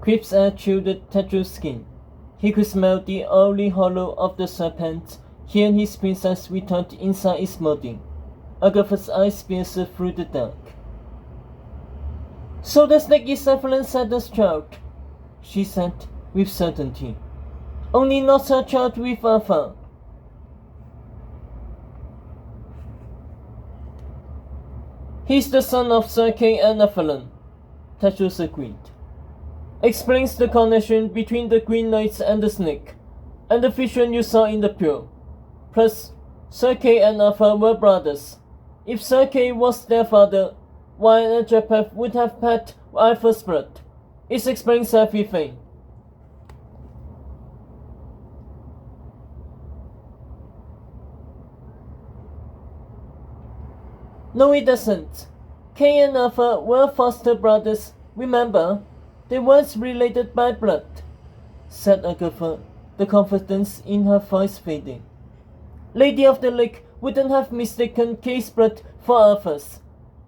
Crisp air chilled Tetra's skin. He could smell the oily hollow of the serpent, hear his precise retort inside its molding. Agatha's eyes pierced through the dark. "So the snake is Evelyn Sadler's child," she said with certainty. "Only not her child with Arthur." "He's the son of Sir Kay and Evelyn," Tetros agreed. "Explains the connection between the Green Knights and the snake, and the vision you saw in the pool. Plus, Sir Kay and Arthur were brothers. If Sir Kay was their father, why Japheth would have had Arthur's blood. It explains everything." "No, it doesn't. Kay and Arthur were foster brothers, remember? They weren't related by blood," said Agatha, the confidence in her voice fading. "Lady of the Lake wouldn't have mistaken Kay's blood for Arthur's,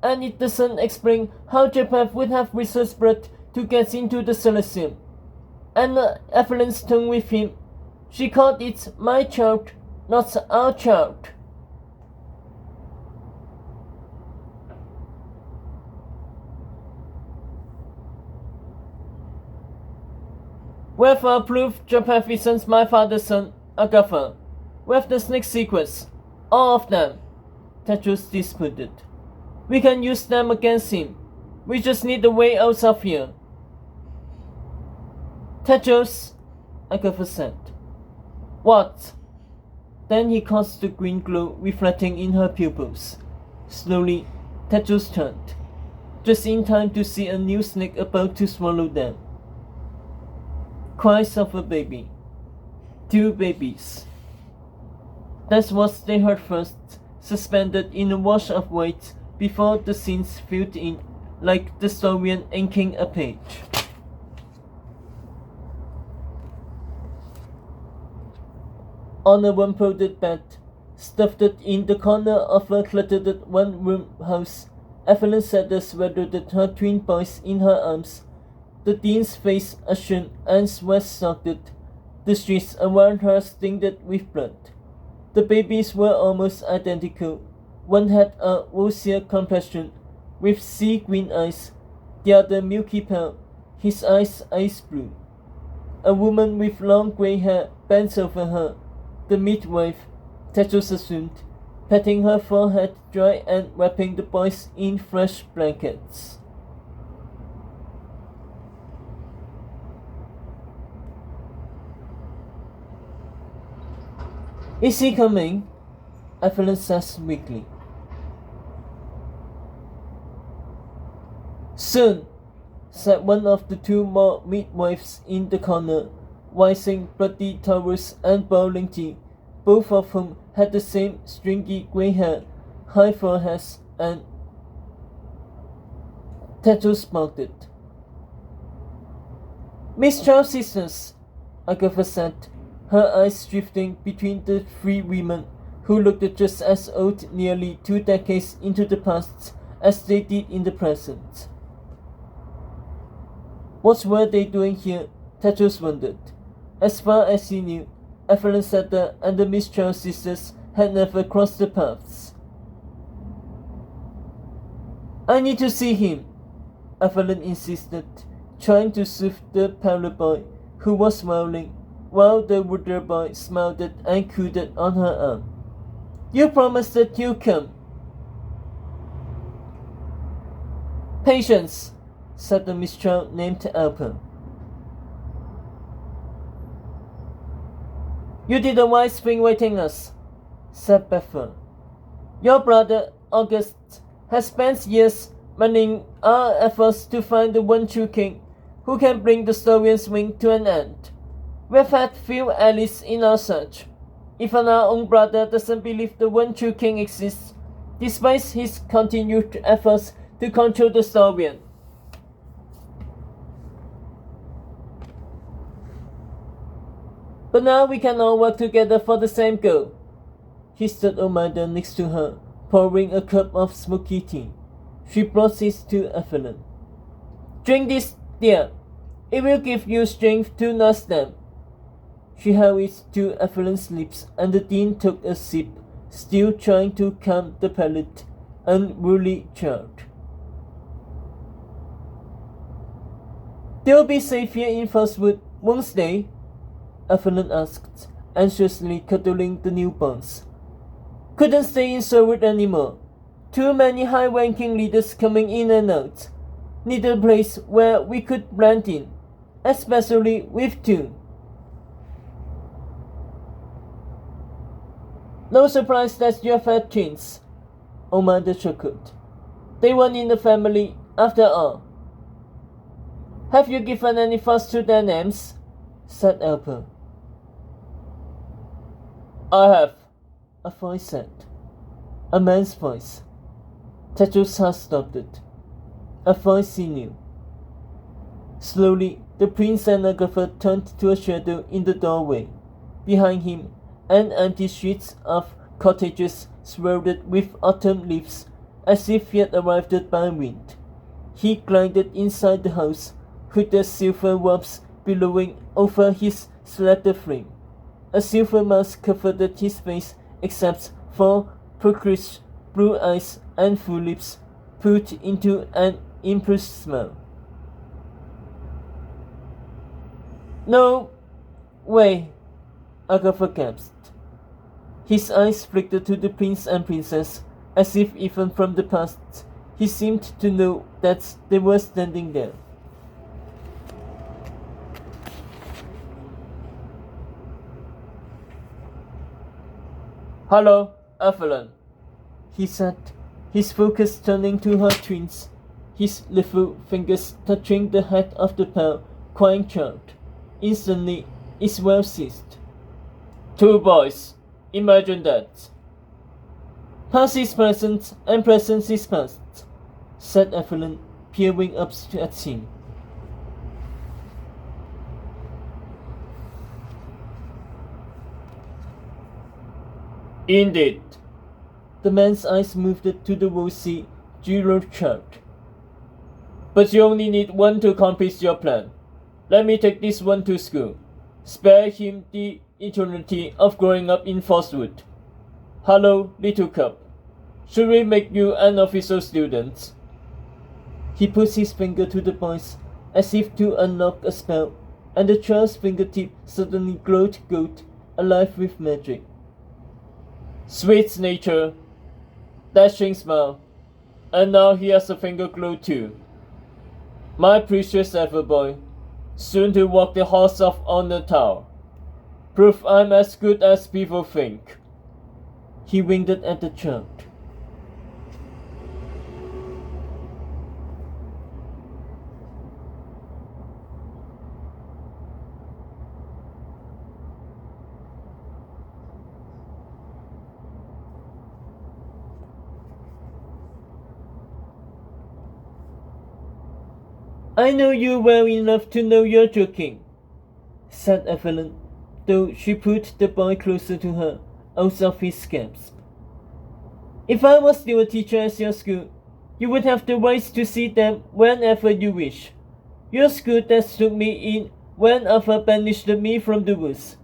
and it doesn't explain how Japheth would have researched blood to get into the Celestium. And Evelyn's tongue with him. She called it my child, not our child." "Wherefore proof Japheth isn't my father's son, Agatha. With the snake secrets, all of them," Tetros disputed. "We can use them against him. We just need a way out of here." "Tetros," Agatha said. "What?" Then he caught the green glow reflecting in her pupils. Slowly, Tetros turned, just in time to see a new snake about to swallow them. Cries of a baby. 2 babies. That's what they heard first, suspended in a wash of white before the scenes filled in like the historian inking a page. On a one-folded bed, stuffed in the corner of a cluttered one-room house, Evelyn Sadler swaddled her twin boys in her arms. The dean's face ashen and sweat-soaked, the streets around her stained with blood. The babies were almost identical. One had a rosier complexion, with sea-green eyes, the other milky pale, his eyes ice blue. A woman with long grey hair bent over her, the midwife, Tetros assumed, patting her forehead dry and wrapping the boys in fresh blankets. "Is he coming?" Evelyn says weakly. "Soon," said one of the 2 more midwives in the corner, rising bloody towels and boiling tea, both of whom had the same stringy grey hair, high foreheads, and Tetros snorted. "Miss Charles' sisters," Agatha said, her eyes drifting between the 3 women, who looked just as old nearly 2 decades into the past as they did in the present. What were they doing here? Tetros wondered. As far as he knew, Evelyn Sadler and the Miss Charles sisters had never crossed the paths. "I need to see him," Evelyn insisted, trying to soothe the paler boy, who was smiling, while the older boy smiled and cooed on her arm. "You promised that you'd come." "Patience," said the Miss Child named Alper. "You did a wise thing waiting us," said Bethel. "Your brother, August, has spent years running our efforts to find the one true king who can bring the Storian's wing to an end. We've had few allies in our search. Even our own brother doesn't believe the one true king exists, despite his continued efforts to control the Storian. But now we can all work together for the same goal." He stood Omida next to her, pouring a cup of smoky tea. She brought it to Evelyn. "Drink this, dear. It will give you strength to nurse them. She held it to Evelyn's lips, and the dean took a sip, still trying to calm the pallid, unruly child. They'll be safe here in Frostwood, won't they? Evelyn asked, anxiously cuddling the newborns. Couldn't stay in Sherwood anymore. Too many high-ranking leaders coming in and out. Need a place where we could blend in, especially with two. No surprise that you've had twins, Amanda chuckled. They weren't in the family after all. Have you given any thoughts to their names? Said Alper. I have, a voice said. A man's voice. Tetro's heart stopped it. A voice he knew. Slowly, the prince and Agatha turned to a shadow in the doorway. Behind him, an empty street of cottages swirled with autumn leaves, as if he had arrived by wind. He glided inside the house, with the silver robes billowing over his slender frame. A silver mask covered his face except for purplish blue eyes and full lips put into an impressive smile. No way, Agatha gasped. His eyes flicked to the prince and princess, as if even from the past he seemed to know that they were standing there. Hello, Evelyn, he said, his focus turning to her twins, his little fingers touching the head of the pale, crying child. Instantly, its well ceased. Two boys. Imagine that. Past is present, and present is past, said Evelyn, peering up at him. Indeed. The man's eyes moved to the rosy, jeweled child. But you only need one to accomplish your plan. Let me take this one to school. Spare him the eternity of growing up in Frostwood. Hello, little cub. Should we make you an official student? He put his finger to the boy's, as if to unlock a spell, and the child's fingertip suddenly glowed gold, alive with magic. Sweet nature, dashing smile, and now he has a finger glow too. My precious Everboy, soon to walk the halls of Honor Tower. Proof I'm as good as people think. He winked at the child. I know you well enough to know you're joking, said Evelyn, though she put the boy closer to her, out of his grasp. If I was still a teacher at your school, you would have the right to see them whenever you wish. Your school that took me in whenever banished me from the woods.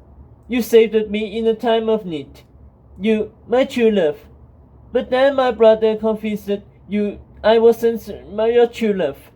You saved me in a time of need. You, my true love. But then my brother confessed you I wasn't your true love.